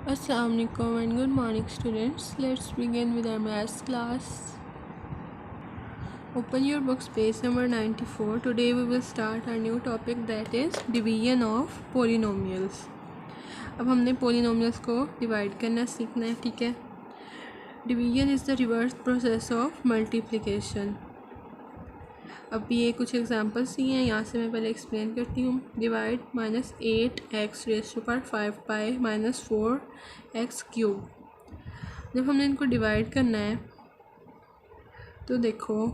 Assalamualaikum and good morning students. Let's begin with our maths class. Open your books page number 94. Today we will start our new topic that is division of polynomials. अब हमने polynomials को divide करना सीखना है, ठीक है. Division is the reverse process of multiplication. अब ये कुछ एग्जांपल्स ही हैं, यहाँ से मैं पहले एक्सप्लेन करती हूँ. डिवाइड -8x⁵5π -4x³ जब हमने इनको डिवाइड करना है तो देखो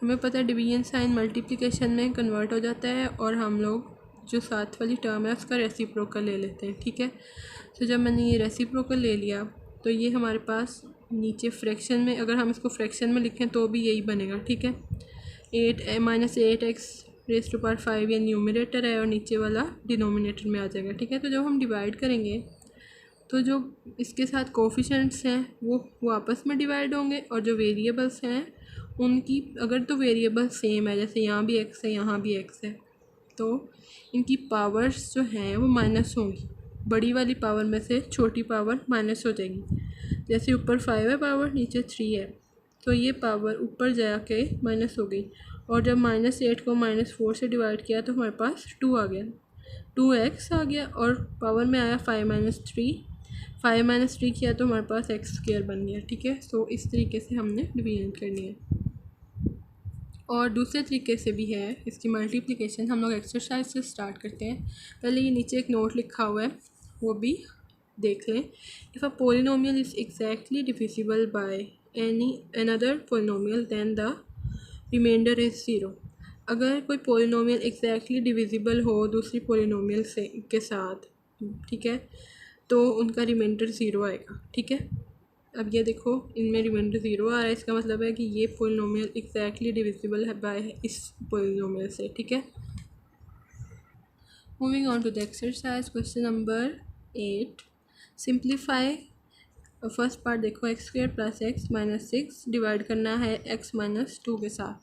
हमें पता है डिवीजन साइन मल्टीप्लिकेशन में कन्वर्ट हो जाता है और हम लोग जो साथ वाली टर्म है उसका रेसिप्रोकल ले लेते हैं, ठीक है. तो जब मैंने ये रेसिप्रोकल ले लिया तो ये हमारे पास नीचे फ्रैक्शन में, अगर हम इसको फ्रैक्शन में लिखें तो भी यही बनेगा, ठीक है. 8-8x⁵5 ये न्यूमरेटर है और नीचे वाला डिनोमिनेटर में आ जाएगा, ठीक है. तो जब हम डिवाइड करेंगे तो जो इसके साथ कोफिशिएंट्स हैं वो आपस में डिवाइड होंगे और जो वेरिएबल्स हैं उनकी, अगर तो वेरिएबल सेम है जैसे यहाँ भी x है यहाँ भी x है, तो इनकी पावर्स जो हैं वो माइनस होंगी. बड़ी वाली पावर में से छोटी पावर माइनस हो जाएगी. जैसे ऊपर 5 है पावर, नीचे 3 है, तो ये पावर ऊपर जाके माइनस हो गई. और जब -8 को -4 से डिवाइड किया तो हमारे पास 2 आ गया, 2x आ गया और पावर में आया 5 - 3 किया तो हमारे पास x² बन गया, ठीक है. सो इस तरीके से हमने डिवीजन करनी है. और दूसरे तरीके से भी है इसकी मल्टीप्लिकेशन. हम लोग एक्सरसाइज से स्टार्ट करते हैं. पहले ये नीचे एक नोट लिखा हुआ है वो भी देख लें. If a polynomial is exactly divisible by any another polynomial then the remainder is 0. अगर कोई पोलिनोमियल एग्जैक्टली डिविजिबल हो दूसरी पोलिनोमियल से के साथ, ठीक है, तो उनका रिमाइंडर 0 आएगा, ठीक है. अब ये देखो इनमें रिमाइंडर 0 आ रहा है, इसका मतलब है कि ये पोलिनोमियल एग्जैक्टली डिविजिबल है बाय इस पोलिनोमियल से, ठीक है. Moving on to the exercise question number 8. Simplify first part देखो x² + x - 6 डिवाइड करना है x - 2 के साथ.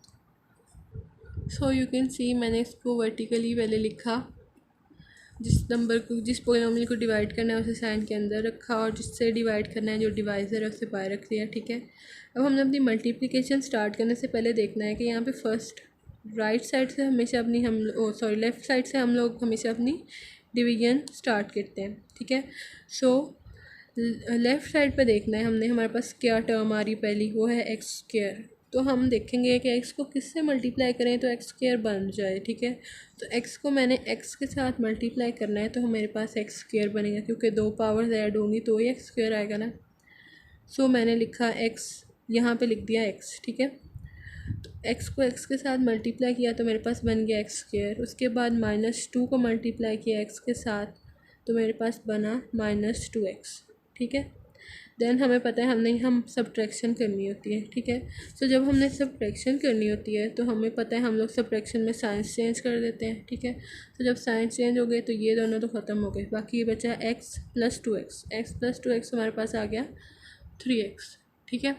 सो यू कैन सी मैंने इसको वर्टिकली पहले लिखा, जिस नंबर को, जिस पोलिनोमियल को डिवाइड करना है उसे साइन के अंदर रखा और जिससे डिवाइड करना है जो डिवाइज़र है उसे बाहर रख दिया, ठीक है. अब हमने अपनी मल्टीप्लिकेशन स्टार्ट करने से पहले देखना है कि यहाँ पे फर्स्ट राइट साइड से हमेशा अपनी लेफ़्ट साइड से हम लोग हमेशा अपनी डिवीजन स्टार्ट करते हैं, ठीक है. सो लेफ़्ट साइड पे देखना है हमने, हमारे पास क्या टर्म आ रही पहली, वो है x². तो हम देखेंगे कि x को किससे मल्टीप्लाई करें तो x² बन जाए, ठीक है. तो x को मैंने x के साथ मल्टीप्लाई करना है तो मेरे पास x² बनेगा, क्योंकि दो पावर्स ऐड होंगी तो ही x² आएगा ना. सो मैंने लिखा x, यहाँ पे लिख दिया x, ठीक है. तो x को x के साथ मल्टीप्लाई किया तो मेरे पास बन गया x². उसके बाद -2 को मल्टीप्लाई किया x के साथ तो मेरे पास बना -2x, ठीक है. देन हमें पता है हम सब्ट्रैक्शन करनी होती है, ठीक है. सो जब हमने सब्ट्रैक्शन करनी होती है तो हमें पता है हम लोग सब्ट्रैक्शन में साइंस चेंज कर देते हैं, ठीक है. तो जब साइंस चेंज हो गए तो ये दोनों तो ख़त्म हो गए, बाकी ये बचा x + 2x. x + 2x हमारे पास आ गया 3x, ठीक है.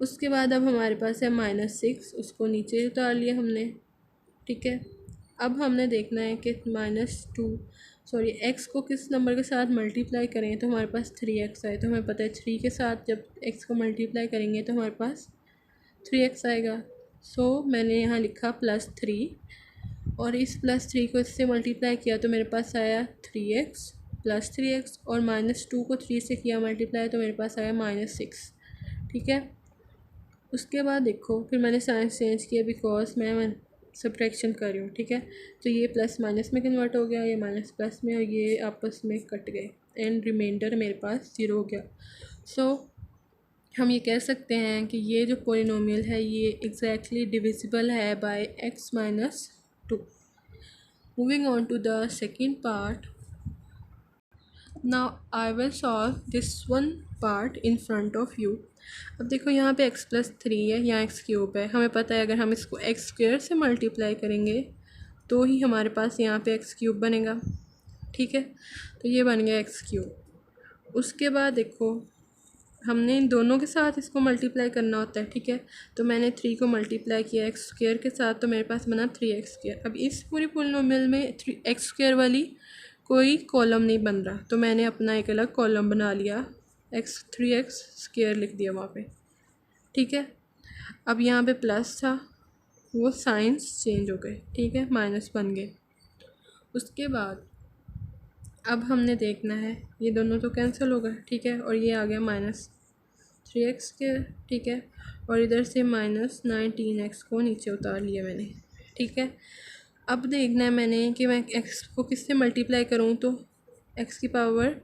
उसके बाद अब हमारे पास है -6, उसको नीचे उतार लिया हमने, ठीक है. अब हमने देखना है कि x को किस नंबर के साथ मल्टीप्लाई करें तो हमारे पास 3x आए. तो हमें पता है 3 के साथ जब x को मल्टीप्लाई करेंगे तो हमारे पास 3x आएगा. सो मैंने यहाँ लिखा +3 और इस +3 को इससे मल्टीप्लाई किया तो मेरे पास आया 3x + 3x और -2 को 3 से किया मल्टीप्लाई तो मेरे पास आया -6, ठीक है. उसके बाद देखो फिर मैंने साइंस चेंज किया बिकॉज मैं सब्ट्रैक्शन कर रही हूँ, ठीक है. तो ये प्लस माइनस में कन्वर्ट हो गया, ये माइनस प्लस में, और ये आपस में कट गए एंड रिमाइंडर मेरे पास 0 हो गया. सो हम ये कह सकते हैं कि ये जो पोलिनोमियल है ये एग्जैक्टली डिविजिबल है by x - 2. Moving on to the second part. Now I will solve this one part in front of you. अब देखो यहाँ पे x + 3 है, यहाँ x³ है. हमें पता है अगर हम इसको x² से मल्टीप्लाई करेंगे तो ही हमारे पास यहाँ पे x³ बनेगा, ठीक है. तो ये बन गया x³. उसके बाद देखो हमने इन दोनों के साथ इसको मल्टीप्लाई करना होता है, ठीक है. तो मैंने 3 को मल्टीप्लाई किया x² के साथ तो मेरे पास बना 3x². अब इस पूरी पोलिनोमियल में x² वाली कोई कॉलम नहीं बन रहा, तो मैंने अपना एक अलग कॉलम बना लिया, x3x² लिख दिया वहाँ पे, ठीक है। अब यहाँ पे प्लस था, वो साइंस चेंज हो गए, ठीक है, माइनस बन गए। उसके बाद अब हमने देखना है, ये दोनों तो कैंसिल हो गए, ठीक है, और ये आ गया -3x², ठीक है, और इधर से -19x को नीचे उतार लिया मैंने, ठीक है। अब देखना है मैंने कि मैं x को किससे मल्टीप्लाई करूँ तो x की पावर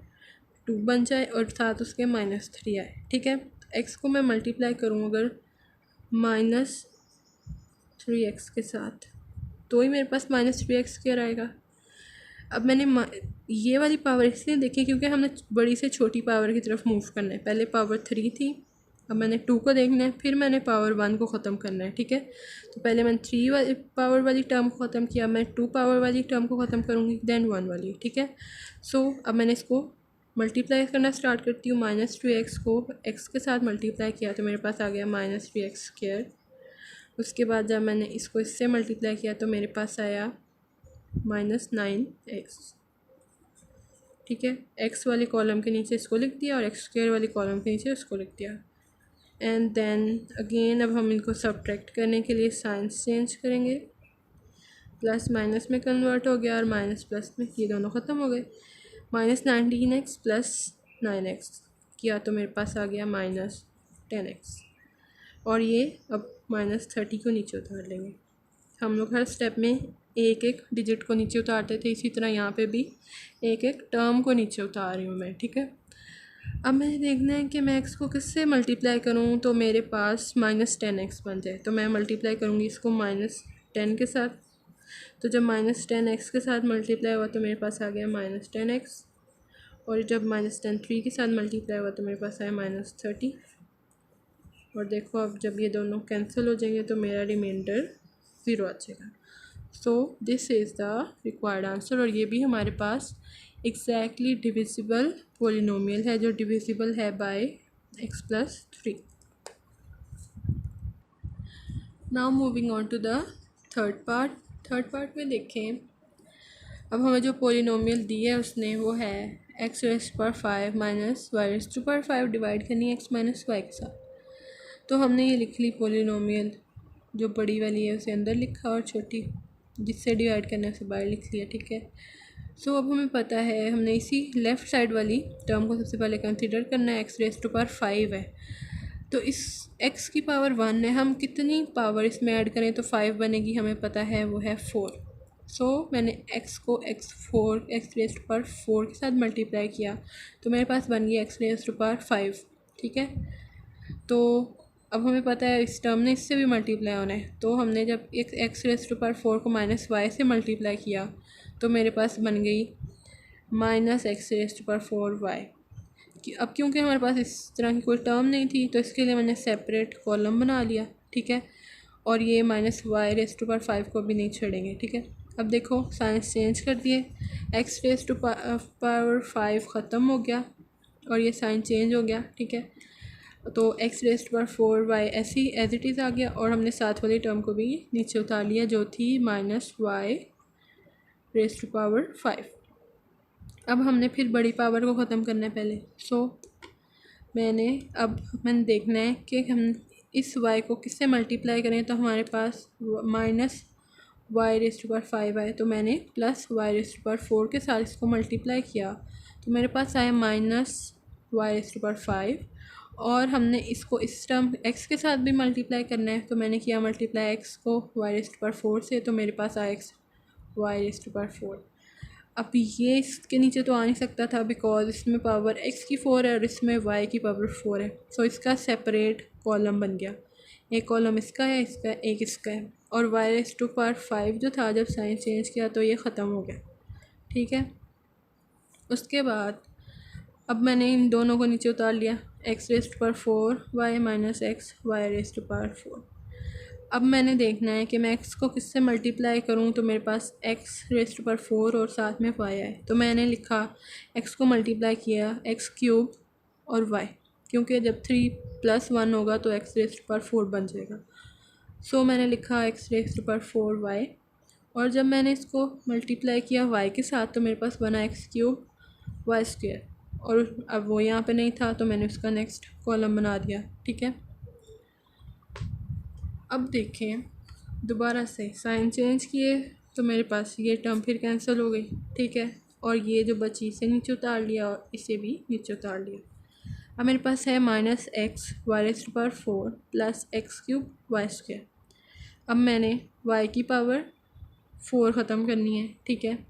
2 बन जाए और साथ उसके -3 आए, ठीक है। x को मैं मल्टीप्लाई करूँ अगर -3x के साथ, तो ही मेरे पास -3x² आएगा। अब मैंने ये वाली पावर इसलिए देखी क्योंकि हमने बड़ी से छोटी पावर की तरफ मूव करना है। पहले पावर 3 थी, अब मैंने 2 को देखना है, फिर मैंने पावर 1 को ख़त्म करना है, ठीक है। तो पहले मैंने 3 वाली पावर वाली टर्म को ख़त्म किया, मैं 2 पावर वाली टर्म को ख़त्म करूँगी, देन 1 वाली, ठीक है। सो अब मैंने इसको मल्टीप्लाई करना स्टार्ट करती हूँ। -2x को x के साथ मल्टीप्लाई किया तो मेरे पास आ गया -3x²। उसके बाद जब मैंने इसको इससे मल्टीप्लाई किया तो मेरे पास आया -9x, ठीक है। x वाले कॉलम के नीचे इसको लिख दिया और x² वाली कॉलम के नीचे इसको लिख दिया। एंड देन अगेन अब हम इनको सब्ट्रैक्ट करने के लिए साइंस चेंज करेंगे, प्लस माइनस में कन्वर्ट हो गया और माइनस प्लस में, ये दोनों ख़त्म हो गए। -19x प्लस 9x किया तो मेरे पास आ गया -10x, और ये अब -30 को नीचे उतार लेंगे। हम लोग हर स्टेप में एक एक डिजिट को नीचे उतारते थे, इसी तरह यहाँ पे भी एक एक टर्म को नीचे उतार रही हूँ मैं, ठीक है। अब मैंने देखना है कि मैं x को किससे मल्टीप्लाई करूँ तो मेरे पास -10x बन जाए, तो मैं मल्टीप्लाई करूँगी इसको -10 के साथ। तो जब -10x के साथ मल्टीप्लाई हुआ तो मेरे पास आ गया -10x, और जब -3 के साथ मल्टीप्लाई हुआ तो मेरे पास आया -30। और देखो अब जब ये दोनों कैंसिल हो जाएंगे तो मेरा रिमाइंडर 0 आ जाएगा। सो this is the required answer, और ये भी हमारे पास एग्जैक्टली डिविजिबल पोलिनोमियल है जो डिविजिबल है by x+3। Now moving on to the third part में देखें, अब हमें जो पोलिनोमियल दी है उसने वो है x⁵ माइनस y⁵ डिवाइड करनी है x माइनस वाई के साथ। तो हमने ये लिख ली पोलिनोमियल, जो बड़ी वाली है उसे अंदर लिखा और छोटी जिससे डिवाइड करने से बाहर लिख लिया, ठीक है। सो अब हमें पता है, हमने इसी लेफ़्ट साइड वाली टर्म को सबसे पहले कंसिडर करना है, x⁵ है। तो इस x की पावर 1 है, हम कितनी पावर इसमें ऐड करें तो 5 बनेगी, हमें पता है वो है 4। सो मैंने x को x4 के साथ मल्टीप्लाई किया तो मेरे पास बन गया x⁵, ठीक है। तो अब हमें पता है इस टर्म ने इससे भी मल्टीप्लाई होना है, तो हमने जब x⁵ को -y से मल्टीप्लाई किया तो मेरे पास बन गई -x⁴y। अब क्योंकि हमारे पास इस तरह की कोई टर्म नहीं थी तो इसके लिए मैंने सेपरेट कॉलम बना लिया, ठीक है। और ये -y⁵ को भी नहीं छोड़ेंगे, ठीक है। अब देखो साइंस चेंज कर दिए, x⁵ ख़त्म हो गया और ये साइन चेंज हो गया, ठीक है। तो x⁴y ऐसी एज इट इज़ आ गया, और हमने साथ वाली टर्म को भी नीचे उतार लिया जो थी -y⁵। अब हमने फिर बड़ी पावर को ख़त्म करना है पहले। मैंने देखना है कि हम इस y को किससे मल्टीप्लाई करें तो हमारे पास -y⁵ आए, तो मैंने +y⁴ के साथ इसको मल्टीप्लाई किया तो मेरे पास आया -y⁵। और हमने इसको इस टर्म x के साथ भी मल्टीप्लाई करना है, तो मैंने किया मल्टीप्लाई x को y⁴ से, तो मेरे पास आया y⁴। अब ये इसके नीचे तो आ नहीं सकता था बिकॉज इसमें पावर x की 4 है और इसमें y की पावर 4 है। सो इसका सेपरेट कॉलम बन गया, एक कॉलम इसका है, एक इसका है, और y⁵ जो था जब साइन चेंज किया तो ये ख़त्म हो गया, ठीक है। उसके बाद अब मैंने इन दोनों को नीचे उतार लिया, x⁴y माइनस x y⁴। अब मैंने देखना है कि मैं x को किससे मल्टीप्लाई करूं तो मेरे पास x⁴ और साथ में y आए, तो मैंने लिखा x को मल्टीप्लाई किया x³ और y, क्योंकि जब 3 + 1 होगा तो x⁴ बन जाएगा। सो मैंने लिखा x⁴y और जब मैंने इसको मल्टीप्लाई किया y के साथ तो मेरे पास बना एक्स क्यूब वाई स्क्वायर, और अब वो यहाँ पे नहीं था तो मैंने उसका नेक्स्ट कॉलम बना दिया। ठीक है, अब देखें दोबारा से साइन चेंज किए तो मेरे पास ये टर्म फिर कैंसिल हो गई। ठीक है, और ये जो बची इसे नीचे उतार लिया और इसे भी नीचे उतार लिया। अब मेरे पास है minus x y raised to power 4 plus x cube y square. अब मैंने y की पावर 4 ख़त्म करनी है। ठीक है,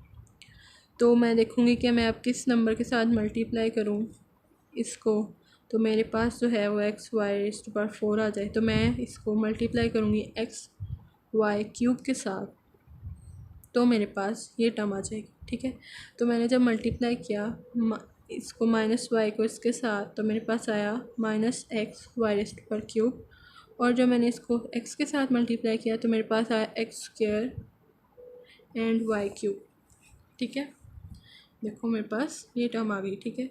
तो मैं देखूँगी कि मैं अब किस नंबर के साथ मल्टीप्लाई करूँ इसको, तो मेरे पास जो है वो x y raised to power 4 आ जाए। तो मैं इसको मल्टीप्लाई करूँगी एक्स वाई क्यूब के साथ, तो मेरे पास ये टर्म आ जाएगी। ठीक है, तो मैंने जब मल्टीप्लाई किया इसको माइनस वाई को इसके साथ, तो मेरे पास आया minus x y raised to power cube, और जब मैंने इसको एक्स के साथ मल्टीप्लाई किया तो मेरे पास आया x square and y cube. ठीक है, देखो मेरे पास ये टर्म आ गई। ठीक है,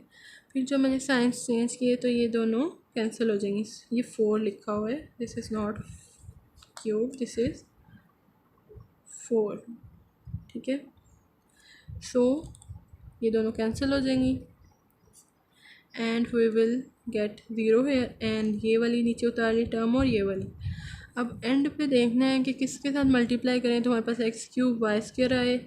फिर जो मैंने साइंस चेंज किए तो ये दोनों कैंसिल हो जाएंगी। ये 4 लिखा हुआ है, this is not cube, this is 4। ठीक है, सो ये दोनों कैंसिल हो जाएंगी and we will get 0 here, and ये वाली नीचे उतार ली टर्म और ये वाली। अब एंड पे देखना है कि किसके साथ मल्टीप्लाई करें, तो हमारे पास एक्स क्यूब वाई स्क्वायर आए।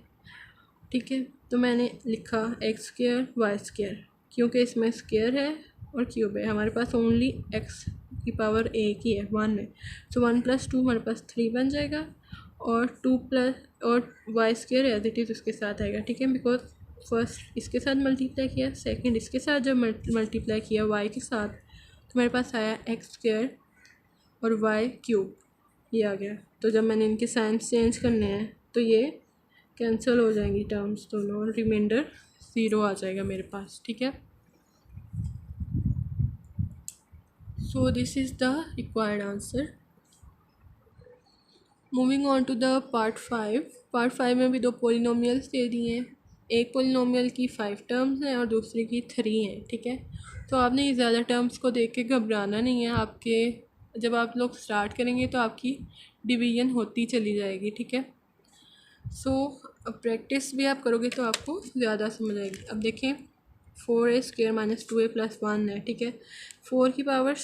ठीक है, तो मैंने लिखा एक्स स्क्वायर वाई स्क्वायर, क्योंकि इसमें स्क्वायर है और क्यूब है, हमारे पास ओनली एक्स की पावर एक ही है, 1 है। सो 1 + 2 हमारे पास 3 बन जाएगा, और 2 प्लस और y square as it is उसके साथ आएगा। ठीक है, बिकॉज फर्स्ट इसके साथ मल्टीप्लाई किया, सेकंड इसके साथ जब मल्टीप्लाई किया वाई के साथ, तो मेरे पास आया एक्स स्क्वायर और वाई क्यूब, ये आ गया। तो जब मैंने इनके साइंस चेंज करने हैं तो ये कैंसिल हो जाएंगी टर्म्स दोनों, और रिमाइंडर 0 आ जाएगा मेरे पास। ठीक है, so this is the required answer. Moving on to the part 5। Part 5 में भी 2 पोलिनोमियल्स दे दिए हैं, एक पोलिनोमियल की 5 टर्म्स हैं और दूसरे की 3 हैं। ठीक है, तो आपने ये ज़्यादा टर्म्स को देख के घबराना नहीं है, आपके जब आप लोग स्टार्ट करेंगे तो आपकी डिवीजन होती चली जाएगी। ठीक है, सो अब प्रैक्टिस भी आप करोगे तो आपको ज़्यादा समझ आएगी। अब देखें 4a² - 2a + 1 है। ठीक है, 4 की पावर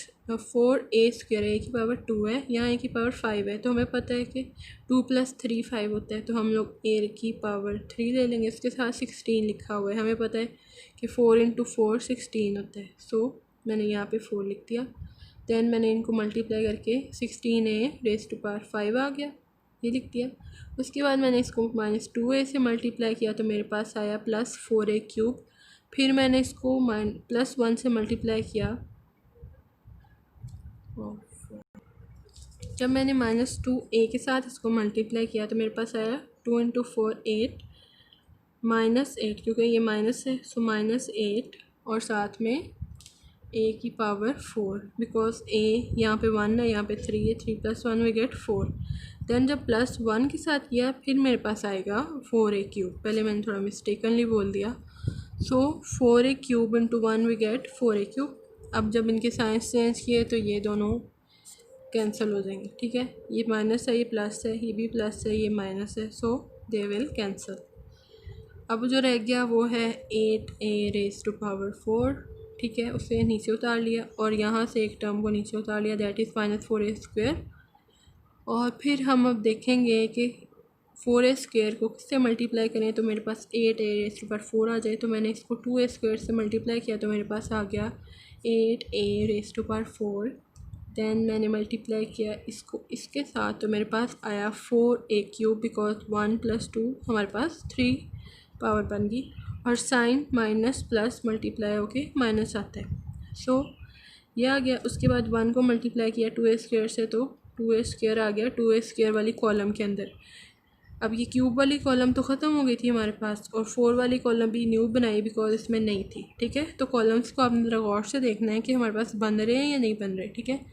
4a² है, a की पावर 2 है, यहाँ a की पावर 5 है, तो हमें पता है कि 2 + 3 5 होता है, तो हम लोग a की पावर 3 ले लेंगे। इसके साथ 16 लिखा हुआ है, हमें पता है कि 4 × 4 16 होता है। सो मैंने यहाँ पे 4 लिख दिया, दैन मैंने इनको मल्टीप्लाई करके 16a⁵ आ गया, ये लिख दिया। उसके बाद मैंने इसको -2a से मल्टीप्लाई किया तो मेरे पास आया +4a³। फिर मैंने इसको +1 से मल्टीप्लाई किया, जब मैंने -2a के साथ इसको मल्टीप्लाई किया तो मेरे पास आया 2 × 4 8 -8, क्योंकि ये माइनस है सो -8, और साथ में a की पावर 4, बिकॉज a यहाँ पे 1 है, यहाँ पे 3 है, 3 + 1 वी गेट 4। दैन जब +1 के साथ किया फिर मेरे पास आएगा 4a³, पहले मैंने थोड़ा मिस्टेकनली बोल दिया। सो 4a³ × 1 वी गेट 4a³। अब जब इनके साइंस चेंज किए तो ये दोनों कैंसिल हो जाएंगे। ठीक है, ये माइनस है, ये प्लस है, ये भी प्लस है, ये माइनस है, सो दे विल कैंसिल। अब जो रह गया वो है 8a⁴। ठीक है, उसे नीचे उतार लिया और यहाँ से एक टर्म को नीचे उतार लिया, दैट इज़ -4a²। और फिर हम अब देखेंगे कि 4a² को किससे मल्टीप्लाई करें, तो मेरे पास 8a⁴ आ जाए। तो मैंने इसको 2a² से मल्टीप्लाई किया तो मेरे पास आ गया 8a⁴। दैन मैंने मल्टीप्लाई किया इसको इसके साथ तो मेरे पास आया 4a³, बिकॉज 1 + 2 हमारे पास 3 पावर बन गई, और साइन माइनस प्लस मल्टीप्लाई होके माइनस आता है। सो ये आ गया। उसके बाद 1 को मल्टीप्लाई किया 2a² से तो 2a² आ गया 2a² वाली कॉलम के अंदर। अब ये क्यूब वाली कॉलम तो ख़त्म हो गई थी हमारे पास, और 4 वाली कॉलम भी न्यू बनाई बिकॉज इसमें नहीं थी। ठीक है, तो कॉलम्स को आपने ज़रा गौर से देखना है कि हमारे पास बन रहे हैं या नहीं बन रहे। ठीक है,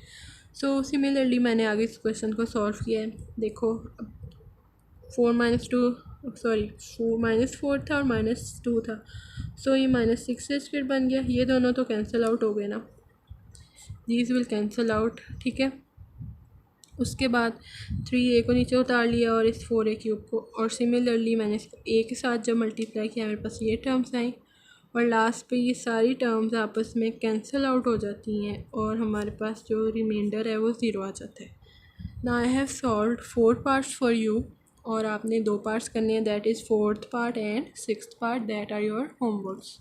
सो सिमिलरली मैंने आगे इस क्वेश्चन को सॉल्व किया है। देखो 4 -4 था और -2 था, सो ये -6a² बन गया। ये दोनों तो कैंसिल आउट हो गए ना, दीज विल कैंसिल आउट। ठीक है, उसके बाद 3a को नीचे उतार लिया और इस 4a क्यूब को, और सिमिलरली मैंने इसको a के साथ जब मल्टीप्लाई किया मेरे पास ये टर्म्स आई और लास्ट पे ये सारी टर्म्स आपस में कैंसिल आउट हो जाती हैं और हमारे पास जो रिमाइंडर है वो ज़ीरो आ जाता है। Now I have solved 4 parts for you, और आपने 2 पार्ट्स करने हैं, that is 4th part and 6th part, that are your homeworks.